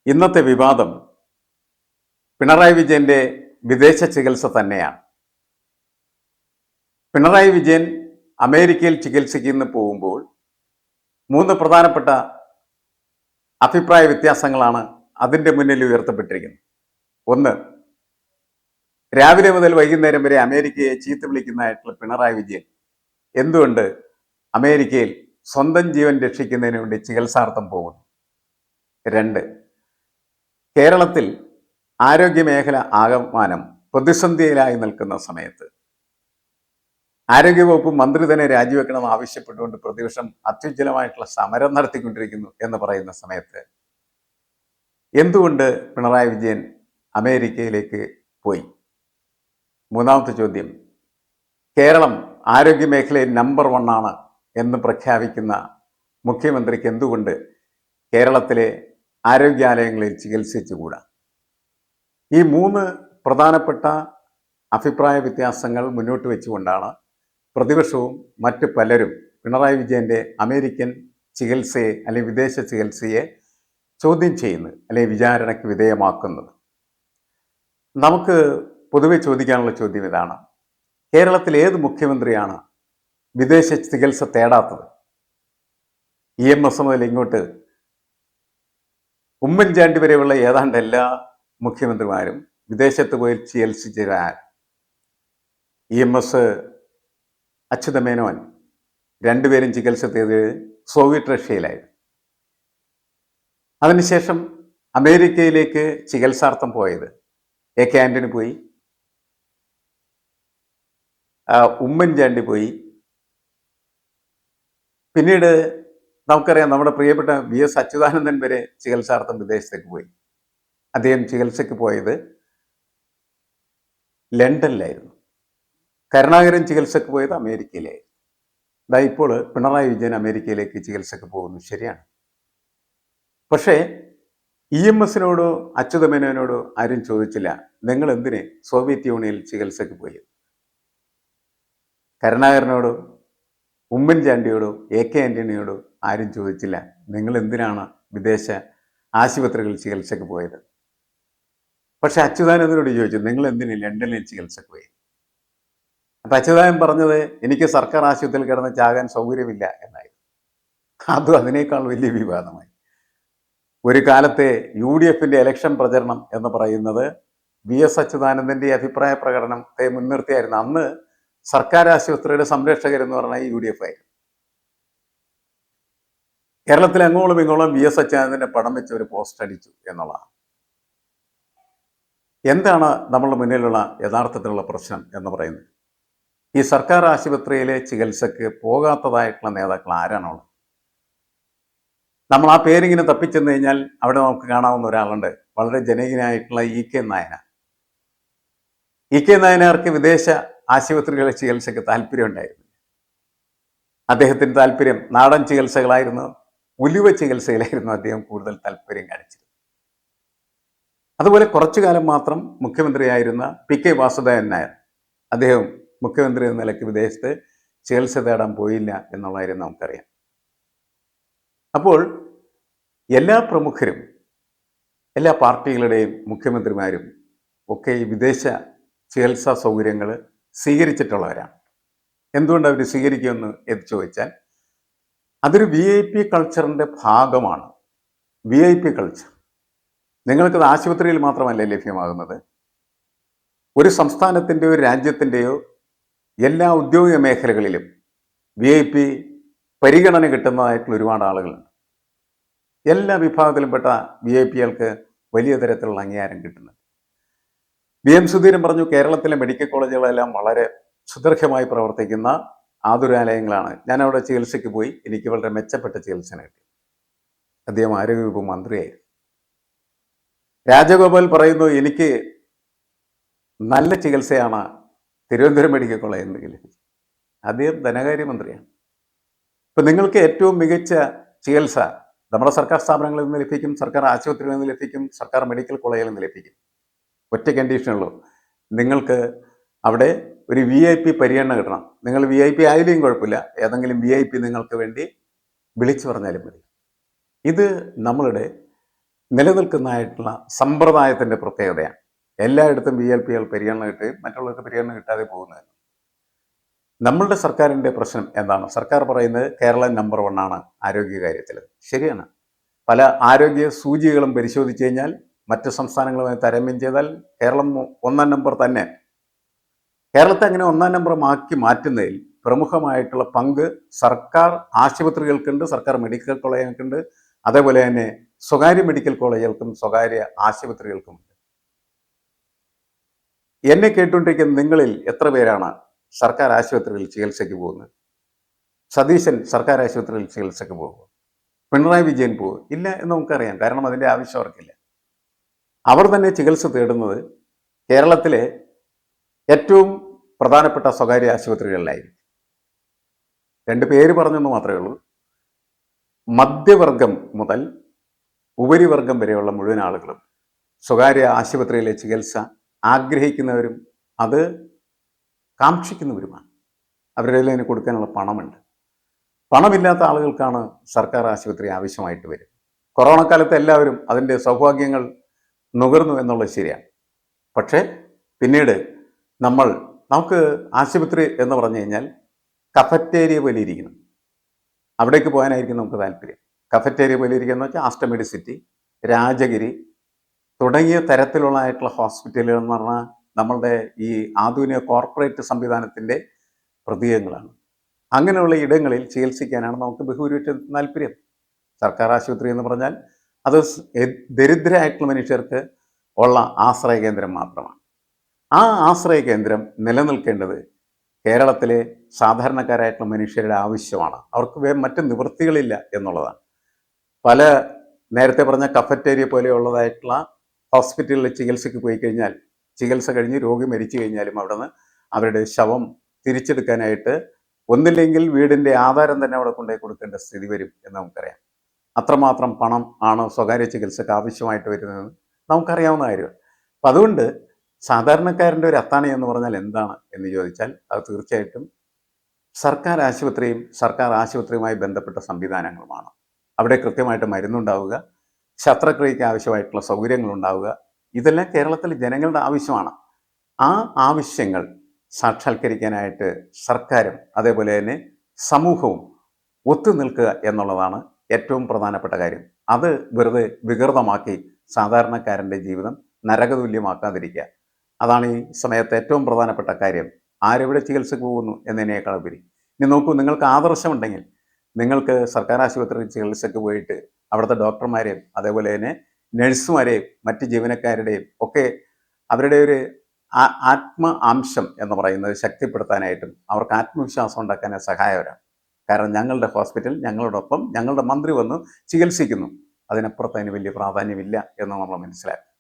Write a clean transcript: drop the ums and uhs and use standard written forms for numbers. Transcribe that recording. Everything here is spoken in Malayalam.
ഇന്നത്തെ വിവാദം പിണറായി വിജയന്റെ വിദേശ ചികിത്സ തന്നെയാണ്. പിണറായി വിജയൻ അമേരിക്കയിൽ ചികിത്സയ്ക്ക് പോകുമ്പോൾ മൂന്ന് പ്രധാനപ്പെട്ട അഭിപ്രായ വ്യത്യാസങ്ങളാണ് അതിൻ്റെ മുന്നിൽ ഉയർത്തപ്പെട്ടിരിക്കുന്നത്. ഒന്ന്, രാവിലെ മുതൽ വൈകുന്നേരം വരെ അമേരിക്കയെ ചീത്ത വിളിക്കുന്നതായിട്ടുള്ള പിണറായി വിജയൻ എന്തുകൊണ്ട് അമേരിക്കയിൽ സ്വന്തം ജീവൻ രക്ഷിക്കുന്നതിന് വേണ്ടി ചികിത്സാർത്ഥം പോകുന്നു? രണ്ട്, കേരളത്തിൽ ആരോഗ്യമേഖല ആകമാനം പ്രതിസന്ധിയിലായി നിൽക്കുന്ന സമയത്ത് ആരോഗ്യവകുപ്പ് മന്ത്രി തന്നെ രാജിവെക്കണമെന്ന് ആവശ്യപ്പെട്ടുകൊണ്ട് പ്രതിപക്ഷം അത്യുജ്വലമായിട്ടുള്ള സമരം നടത്തിക്കൊണ്ടിരിക്കുന്നു എന്ന് പറയുന്ന സമയത്ത് എന്തുകൊണ്ട് പിണറായി വിജയൻ അമേരിക്കയിലേക്ക് പോയി? മൂന്നാമത്തെ ചോദ്യം, കേരളം ആരോഗ്യമേഖലയിൽ നമ്പർ 1 ആണ് എന്ന് പ്രഖ്യാപിക്കുന്ന മുഖ്യമന്ത്രിക്ക് എന്തുകൊണ്ട് കേരളത്തിലെ ആരോഗ്യാലയങ്ങളിൽ ചികിത്സിച്ചുകൂടാ? ഈ മൂന്ന് പ്രധാനപ്പെട്ട അഭിപ്രായ വ്യത്യാസങ്ങൾ മുന്നോട്ട് വെച്ചുകൊണ്ടാണ് പ്രതിപക്ഷവും മറ്റ് പലരും പിണറായി വിജയന്റെ അമേരിക്കൻ ചികിത്സയെ അല്ലെങ്കിൽ വിദേശ ചികിത്സയെ ചോദ്യം ചെയ്യുന്നത് അല്ലെങ്കിൽ വിചാരണയ്ക്ക് വിധേയമാക്കുന്നത്. നമുക്ക് പൊതുവെ ചോദിക്കാനുള്ള ചോദ്യം ഇതാണ്: കേരളത്തിൽ ഏത് മുഖ്യമന്ത്രിയാണ് വിദേശ ചികിത്സ തേടാത്തത്? EMS മുതൽ ഇങ്ങോട്ട് ഉമ്മൻചാണ്ടി വരെയുള്ള ഏതാണ്ട് എല്ലാ മുഖ്യമന്ത്രിമാരും വിദേശത്ത് പോയി ചികിത്സിച്ചാൽ EMS അച്യുതമേനോൻ രണ്ടുപേരും ചികിത്സ ചെയ്ത് സോവിയറ്റ് റഷ്യയിലായിരുന്നു. അതിനുശേഷം അമേരിക്കയിലേക്ക് ചികിത്സാർത്ഥം പോയത് AK ആന്റണി പോയി, ഉമ്മൻചാണ്ടി പോയി. പിന്നീട് നമുക്കറിയാം, നമ്മുടെ പ്രിയപ്പെട്ട VS അച്യുതാനന്ദൻ വരെ ചികിത്സാർത്ഥം വിദേശത്തേക്ക് പോയി. അദ്ദേഹം ചികിത്സയ്ക്ക് പോയത് ലണ്ടനിലായിരുന്നു. കരുണാകരൻ ചികിത്സയ്ക്ക് പോയത് അമേരിക്കയിലായിരുന്നു. ഇപ്പോൾ പിണറായി വിജയൻ അമേരിക്കയിലേക്ക് ചികിത്സയ്ക്ക് പോകുന്നു, ശരിയാണ്. പക്ഷേ EMSനോടോ അച്യുതമേനോനോടോ ആരും ചോദിച്ചില്ല, നിങ്ങൾ എന്തിന് സോവിയറ്റ് യൂണിയനിൽ ചികിത്സയ്ക്ക് പോയി? കരുണാകരനോടോ ഉമ്മൻചാണ്ടിയോടോ AK ആന്റണിയോടോ ആരും ചോദിച്ചില്ല, നിങ്ങൾ എന്തിനാണ് വിദേശ ആശുപത്രികളിൽ ചികിത്സയ്ക്ക് പോയത്? പക്ഷെ അച്യുതാനന്ദനോട് ചോദിച്ചു, നിങ്ങൾ എന്തിന് ലണ്ടനിൽ ചികിത്സയ്ക്ക് പോയി? അപ്പൊ അച്യുതാനന്ദൻ പറഞ്ഞത്, എനിക്ക് സർക്കാർ ആശുപത്രിയിൽ കിടന്ന് ചാകാൻ സൗകര്യമില്ല എന്നായിരുന്നു. അതും അതിനേക്കാൾ വലിയ വിവാദമായി. ഒരു കാലത്തെ UDFന്റെ ഇലക്ഷൻ പ്രചരണം എന്ന് പറയുന്നത് VS അച്യുതാനന്ദന്റെ അഭിപ്രായ പ്രകടനത്തെ മുൻനിർത്തിയായിരുന്നു. അന്ന് സർക്കാർ ആശുപത്രിയുടെ സംരക്ഷകരെന്ന് പറഞ്ഞാൽ UDF ആയിരുന്നു. കേരളത്തിൽ അങ്ങോളം ഇങ്ങോളം VS അച്യുതാനന്ദന്റെ പടം വെച്ച് ഒരു പോസ്റ്റ് അടിച്ചു എന്നുള്ളതാണ്. എന്താണ് നമ്മളുടെ മുന്നിലുള്ള യഥാർത്ഥത്തിലുള്ള പ്രശ്നം എന്ന് പറയുന്നത്? ഈ സർക്കാർ ആശുപത്രിയിലെ ചികിത്സക്ക് പോകാത്തതായിട്ടുള്ള നേതാക്കൾ ആരാണുള്ളത്? നമ്മൾ ആ പേരിങ്ങനെ തപ്പിച്ചെന്ന് കഴിഞ്ഞാൽ അവിടെ നമുക്ക് കാണാവുന്ന ഒരാളുണ്ട്, വളരെ ജനകീയനായിട്ടുള്ള EK നായനാർ. EK നായനാർക്ക് വിദേശ ആശുപത്രികളിലെ ചികിത്സയ്ക്ക് താല്പര്യം ഉണ്ടായിരുന്നു. അദ്ദേഹത്തിന് താല്പര്യം നാടൻ ചികിത്സകളായിരുന്നു, ഉലുവ ചികിത്സയിലായിരുന്നു അദ്ദേഹം കൂടുതൽ താല്പര്യം കാണിച്ചത്. അതുപോലെ കുറച്ചു കാലം മാത്രം മുഖ്യമന്ത്രിയായിരുന്ന PK വാസുദേവൻ നായർ, അദ്ദേഹം മുഖ്യമന്ത്രി എന്ന നിലയ്ക്ക് വിദേശത്ത് ചികിത്സ തേടാൻ പോയില്ല എന്നുള്ള കാര്യം നമുക്കറിയാം. അപ്പോൾ എല്ലാ പ്രമുഖരും എല്ലാ പാർട്ടികളുടെയും മുഖ്യമന്ത്രിമാരും ഒക്കെ ഈ വിദേശ ചികിത്സാ സൗകര്യങ്ങൾ സ്വീകരിച്ചിട്ടുള്ളവരാണ്. എന്തുകൊണ്ട് അവർ സ്വീകരിക്കുമെന്ന് ചോദിച്ചാൽ അതൊരു VIP കൾച്ചറിൻ്റെ ഭാഗമാണ്. VIP കൾച്ചർ നിങ്ങൾക്കത് ആശുപത്രിയിൽ മാത്രമല്ല ലഭ്യമാകുന്നത്, ഒരു സംസ്ഥാനത്തിൻ്റെയോ രാജ്യത്തിൻ്റെയോ എല്ലാ ഉദ്യോഗ മേഖലകളിലും VIP പരിഗണന കിട്ടുന്നതായിട്ടുള്ള ഒരുപാട് ആളുകളുണ്ട്. എല്ലാ വിഭാഗത്തിലുംപ്പെട്ട VIPകൾക്ക് വലിയ തരത്തിലുള്ള അംഗീകാരം കിട്ടുന്നുണ്ട്. VM സുധീരൻ പറഞ്ഞു, കേരളത്തിലെ മെഡിക്കൽ കോളേജുകളെല്ലാം വളരെ സുദീർഘമായി പ്രവർത്തിക്കുന്ന ആതുരാലയങ്ങളാണ്. ഞാൻ അവിടെ ചികിത്സയ്ക്ക് പോയി, എനിക്ക് വളരെ മെച്ചപ്പെട്ട ചികിത്സ കിട്ടി. അദ്ദേഹം ആരോഗ്യവകുപ്പ് മന്ത്രിയായിരുന്നു. രാജഗോപാൽ പറയുന്നു, എനിക്ക് നല്ല ചികിത്സയാണ് തിരുവനന്തപുരം മെഡിക്കൽ കോളേജിൽ നിന്ന് ലഭിച്ചത്. അദ്ദേഹം ധനകാര്യമന്ത്രിയാണ്. ഇപ്പം നിങ്ങൾക്ക് ഏറ്റവും മികച്ച ചികിത്സ നമ്മുടെ സർക്കാർ സ്ഥാപനങ്ങളിൽ നിന്ന് ലഭിക്കും, സർക്കാർ ആശുപത്രികളിൽ നിന്ന് ലഭിക്കും, സർക്കാർ മെഡിക്കൽ കോളേജിൽ നിന്ന് ലഭിക്കും. ഒറ്റ കണ്ടീഷനുള്ളൂ, നിങ്ങൾക്ക് അവിടെ ഒരു VIP പരിഗണന കിട്ടണം. നിങ്ങൾ VIP ആയാലും കുഴപ്പമില്ല, ഏതെങ്കിലും VIP നിങ്ങൾക്ക് വേണ്ടി വിളിച്ചു പറഞ്ഞാലും മതി. ഇത് നമ്മളുടെ നിലനിൽക്കുന്നതായിട്ടുള്ള സമ്പ്രദായത്തിൻ്റെ പ്രത്യേകതയാണ്. എല്ലായിടത്തും VLPകൾ പരിഗണന കിട്ടുകയും മറ്റുള്ളവർക്ക് പരിഗണന കിട്ടാതെ പോകുന്നത്. നമ്മളുടെ സർക്കാരിൻ്റെ പ്രശ്നം എന്താണ്? സർക്കാർ പറയുന്നത് കേരളം നമ്പർ 1 ആണ് ആരോഗ്യകാര്യത്തിൽ. ശരിയാണ്. പല ആരോഗ്യ സൂചികകളും പരിശോധിച്ച് കഴിഞ്ഞാൽ മറ്റ് സംസ്ഥാനങ്ങളുമായി താരതമ്യം ചെയ്താൽ കേരളം 1-ാം നമ്പർ തന്നെ. കേരളത്തെ അങ്ങനെ 1-ാം നമ്പറുമാക്കി മാറ്റുന്നതിൽ പ്രമുഖമായിട്ടുള്ള പങ്ക് സർക്കാർ ആശുപത്രികൾക്കുണ്ട്, സർക്കാർ മെഡിക്കൽ കോളേജുകൾക്കുണ്ട്, അതേപോലെ തന്നെ സ്വകാര്യ മെഡിക്കൽ കോളേജുകൾക്കും സ്വകാര്യ ആശുപത്രികൾക്കുമുണ്ട്. എന്നെ കേട്ടുകൊണ്ടിരിക്കുന്ന നിങ്ങളിൽ എത്ര പേരാണ് സർക്കാർ ആശുപത്രികളിൽ ചികിത്സയ്ക്ക് പോകുന്നത്? സതീശൻ സർക്കാർ ആശുപത്രിയിൽ ചികിത്സയ്ക്ക് പോകുമോ? പിണറായി വിജയൻ പോകും? ഇല്ല എന്ന് നമുക്കറിയാം. കാരണം അതിൻ്റെ ആവശ്യം അവർക്കില്ല. അവർ തന്നെ ചികിത്സ തേടുന്നത് കേരളത്തിലെ ഏറ്റവും പ്രധാനപ്പെട്ട സ്വകാര്യ ആശുപത്രികളിലായിരിക്കും. 2 പേര് പറഞ്ഞെന്ന് മാത്രമേ ഉള്ളൂ. മധ്യവർഗം മുതൽ ഉപരിവർഗം വരെയുള്ള മുഴുവൻ ആളുകളും സ്വകാര്യ ആശുപത്രിയിലെ ചികിത്സ ആഗ്രഹിക്കുന്നവരും അത് കാക്ഷിക്കുന്നവരുമാണ്. അവരുടെ കയ്യിൽ അതിന് കൊടുക്കാനുള്ള പണമുണ്ട്. പണമില്ലാത്ത ആളുകൾക്കാണ് സർക്കാർ ആശുപത്രി ആവശ്യമായിട്ട് വരും. കൊറോണ കാലത്ത് എല്ലാവരും അതിൻ്റെ സൗഭാഗ്യങ്ങൾ നുകർന്നു എന്നുള്ളത് ശരിയാണ്. പക്ഷേ പിന്നീട് നമുക്ക് ആശുപത്രി എന്ന് പറഞ്ഞു കഴിഞ്ഞാൽ കഫറ്റേരിയ പോലെ ഇരിക്കണം. അവിടേക്ക് പോകാനായിരിക്കും നമുക്ക് താല്പര്യം. കഫറ്റേരിയ പോലെ ഇരിക്കുന്ന വെച്ചാൽ ആസ്റ്റമെഡിസിറ്റി, രാജഗിരി തുടങ്ങിയ തരത്തിലുള്ളതായിട്ടുള്ള ഹോസ്പിറ്റലുകൾ എന്ന് പറഞ്ഞാൽ നമ്മളുടെ ഈ ആധുനിക കോർപ്പറേറ്റ് സംവിധാനത്തിൻ്റെ പ്രതീകങ്ങളാണ്. അങ്ങനെയുള്ള ഇടങ്ങളിൽ ചികിത്സിക്കാനാണ് നമുക്ക് ബഹുഭൂരിപക്ഷം താല്പര്യം. സർക്കാർ ആശുപത്രി എന്ന് പറഞ്ഞാൽ അത് ദരിദ്രരായിട്ടുള്ള മനുഷ്യർക്ക് ഉള്ള ആശ്രയ കേന്ദ്രം മാത്രമാണ്. ആ ആശ്രയ കേന്ദ്രം നിലനിൽക്കേണ്ടത് കേരളത്തിലെ സാധാരണക്കാരായിട്ടുള്ള മനുഷ്യരുടെ ആവശ്യമാണ്. അവർക്ക് മറ്റ് നിവൃത്തികളില്ല എന്നുള്ളതാണ്. പല നേരത്തെ പറഞ്ഞ കഫറ്റേരിയ പോലെയുള്ളതായിട്ടുള്ള ഹോസ്പിറ്റലിൽ ചികിത്സയ്ക്ക് പോയി കഴിഞ്ഞാൽ ചികിത്സ കഴിഞ്ഞ് രോഗി മരിച്ചു കഴിഞ്ഞാലും അവിടെ നിന്ന് അവരുടെ ശവം തിരിച്ചെടുക്കാനായിട്ട് ഒന്നില്ലെങ്കിൽ വീടിൻ്റെ ആധാരം തന്നെ അവിടെ കൊണ്ടുപോയി കൊടുക്കേണ്ട സ്ഥിതി വരും എന്ന് നമുക്കറിയാം. അത്രമാത്രം പണം ആണ് സ്വകാര്യ ചികിത്സക്ക് ആവശ്യമായിട്ട് വരുന്നതെന്ന് നമുക്കറിയാവുന്ന കാര്യമാണ്. അപ്പം അതുകൊണ്ട് സാധാരണക്കാരൻ്റെ ഒരു അത്താണി എന്ന് പറഞ്ഞാൽ എന്താണ് എന്ന് ചോദിച്ചാൽ അത് തീർച്ചയായിട്ടും സർക്കാർ ആശുപത്രിയും സർക്കാർ ആശുപത്രിയുമായി ബന്ധപ്പെട്ട സംവിധാനങ്ങളുമാണ്. അവിടെ കൃത്യമായിട്ട് മരുന്നുണ്ടാവുക, ശസ്ത്രക്രിയയ്ക്ക് ആവശ്യമായിട്ടുള്ള സൗകര്യങ്ങൾ ഉണ്ടാവുക, ഇതെല്ലാം കേരളത്തിലെ ജനങ്ങളുടെ ആവശ്യമാണ്. ആ ആവശ്യങ്ങൾ സാക്ഷാത്കരിക്കാനായിട്ട് സർക്കാരും അതേപോലെ തന്നെ സമൂഹവും ഒത്തുനിൽക്കുക എന്നുള്ളതാണ് ഏറ്റവും പ്രധാനപ്പെട്ട കാര്യം. അത് വെറുതെ വികൃതമാക്കി സാധാരണക്കാരൻ്റെ ജീവിതം നരകതുല്യമാക്കാതിരിക്കുക, അതാണ് ഈ സമയത്ത് ഏറ്റവും പ്രധാനപ്പെട്ട കാര്യം. ആരെവിടെ ചികിത്സക്ക് പോകുന്നു എന്നതിനേക്കാൾ ഉപരി. ഇനി നോക്കൂ, നിങ്ങൾക്ക് ആദർശമുണ്ടെങ്കിൽ നിങ്ങൾക്ക് സർക്കാർ ആശുപത്രിയിൽ ചികിത്സക്ക് പോയിട്ട് അവിടുത്തെ ഡോക്ടർമാരെയും അതേപോലെ തന്നെ നഴ്സുമാരെയും മറ്റ് ജീവനക്കാരുടെയും ഒക്കെ അവരുടെ ഒരു ആത്മ അംശം എന്ന് പറയുന്നത് ശക്തിപ്പെടുത്താനായിട്ടും അവർക്ക് ആത്മവിശ്വാസം ഉണ്ടാക്കാൻ സഹായകരമാണ്. കാരണം ഞങ്ങളുടെ ഹോസ്പിറ്റൽ ഞങ്ങളോടൊപ്പം ഞങ്ങളുടെ മന്ത്രി വന്ന് ചികിത്സിക്കുന്നു, അതിനപ്പുറത്ത് അതിന് വലിയ പ്രാധാന്യമില്ല എന്ന് നമ്മൾ മനസ്സിലാക്കും.